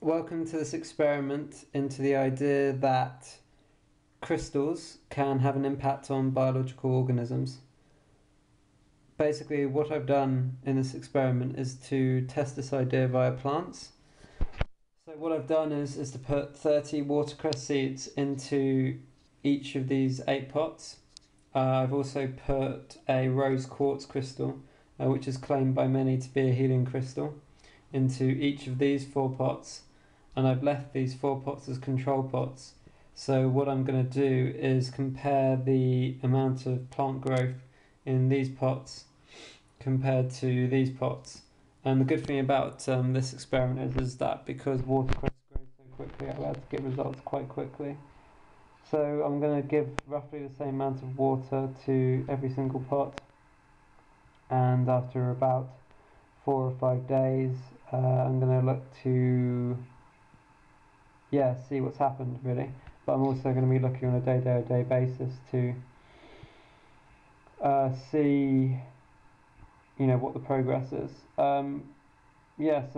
Welcome to this experiment into the idea that crystals can have an impact on biological organisms. Basically, what I've done in this experiment is to test this idea via plants. So what I've done is to put 30 watercress seeds into each of these 8 pots. I've also put a rose quartz crystal, which is claimed by many to be a healing crystal, into each of these 4 pots. And I've left these 4 pots as control pots. So what I'm going to do is compare the amount of plant growth in these pots compared to these pots. And the good thing about this experiment is that because watercress grows so quickly, I'm able to get results quite quickly. So I'm going to give roughly the same amount of water to every single pot, and after about 4 or 5 days I'm going to look to see what's happened really. But I'm also going to be looking on a day-to-day basis to see what the progress is. So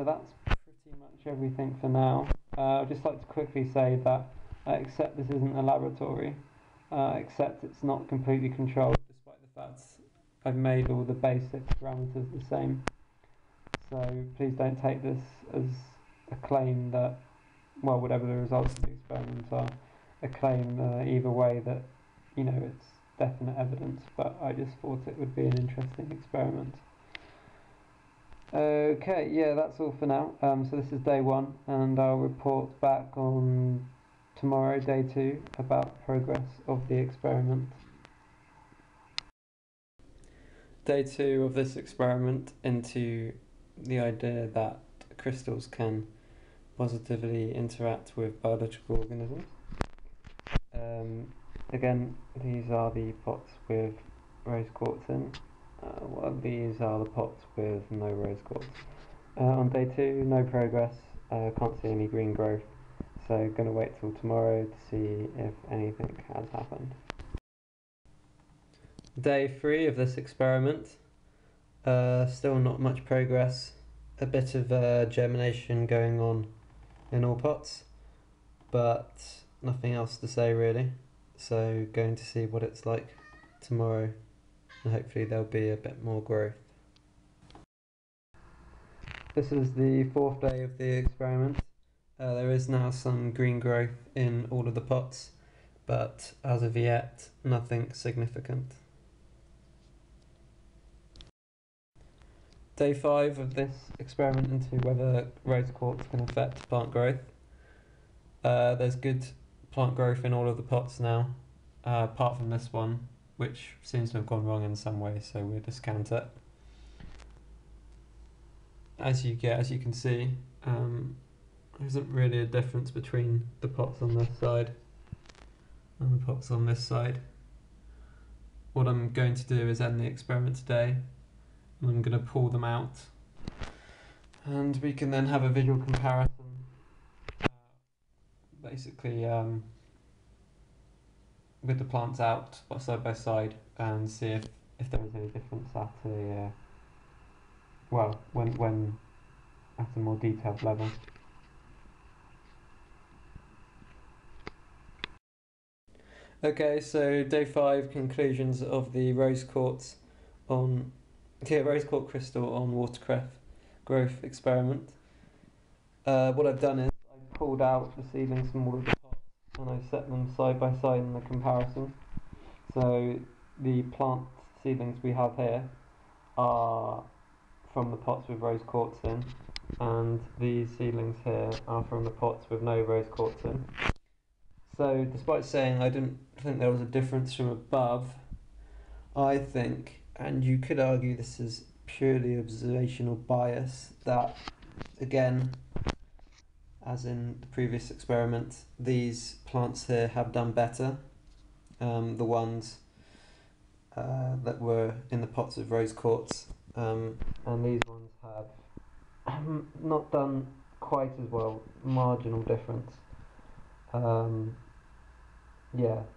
that's pretty much everything for now. I'd just like to quickly say that except this isn't a laboratory, except it's not completely controlled, despite the fact I've made all the basic parameters the same. So please don't take this as a claim that, well, whatever the results of the experiment are, a claim either way that, it's definite evidence, but I just thought it would be an interesting experiment. Okay, that's all for now. So this is day 1, and I'll report back on tomorrow, day 2, about progress of the experiment. Day 2 of this experiment into the idea that crystals can positively interact with biological organisms. Again, these are the pots with rose quartz in. These are the pots with no rose quartz. On day 2, no progress. Can't see any green growth. So going to wait till tomorrow to see if anything has happened. Day 3 of this experiment. Still not much progress. A bit of germination going on in all pots, but nothing else to say really. So going to see what it's like tomorrow, and hopefully there'll be a bit more growth. This is the 4th day of the experiment. There is now some green growth in all of the pots, but as of yet nothing significant. Day 5 of this experiment into whether rose quartz can affect plant growth. There's good plant growth in all of the pots now, apart from this one, which seems to have gone wrong in some way, so we'll discount it. As you can see, there isn't really a difference between the pots on this side and the pots on this side. What I'm going to do is end the experiment today. I'm going to pull them out, and we can then have a visual comparison, basically with the plants out side by side, and see if there is any difference at when at a more detailed level. Okay, so day 5, conclusions of the rose quartz crystal on watercress growth experiment. What I've done is I've pulled out the seedlings from all of the pots, and I've set them side by side in the comparison. So the plant seedlings we have here are from the pots with rose quartz in, and these seedlings here are from the pots with no rose quartz in. So despite saying I didn't think there was a difference from above, I think, and you could argue this is purely observational bias, that again, as in the previous experiment, these plants here have done better. The ones that were in the pots of rose quartz, and these ones have not done quite as well. Marginal difference.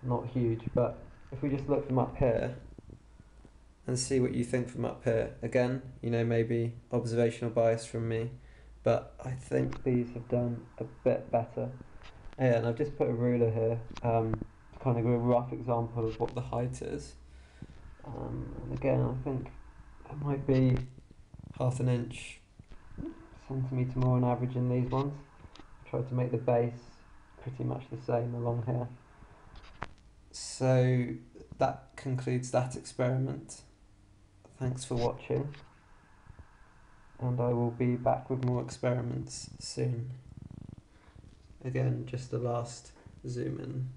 Not huge, but if we just look from up here and see what you think from up here, again, maybe observational bias from me, but I think these have done a bit better. Yeah, and I've just put a ruler here to kind of give a rough example of what the height is. And again, I think it might be half an inch, centimetre more on average in these ones. Try to make the base pretty much the same along here. So that concludes that experiment. Thanks for watching, and I will be back with more experiments soon. Again, just the last zoom in.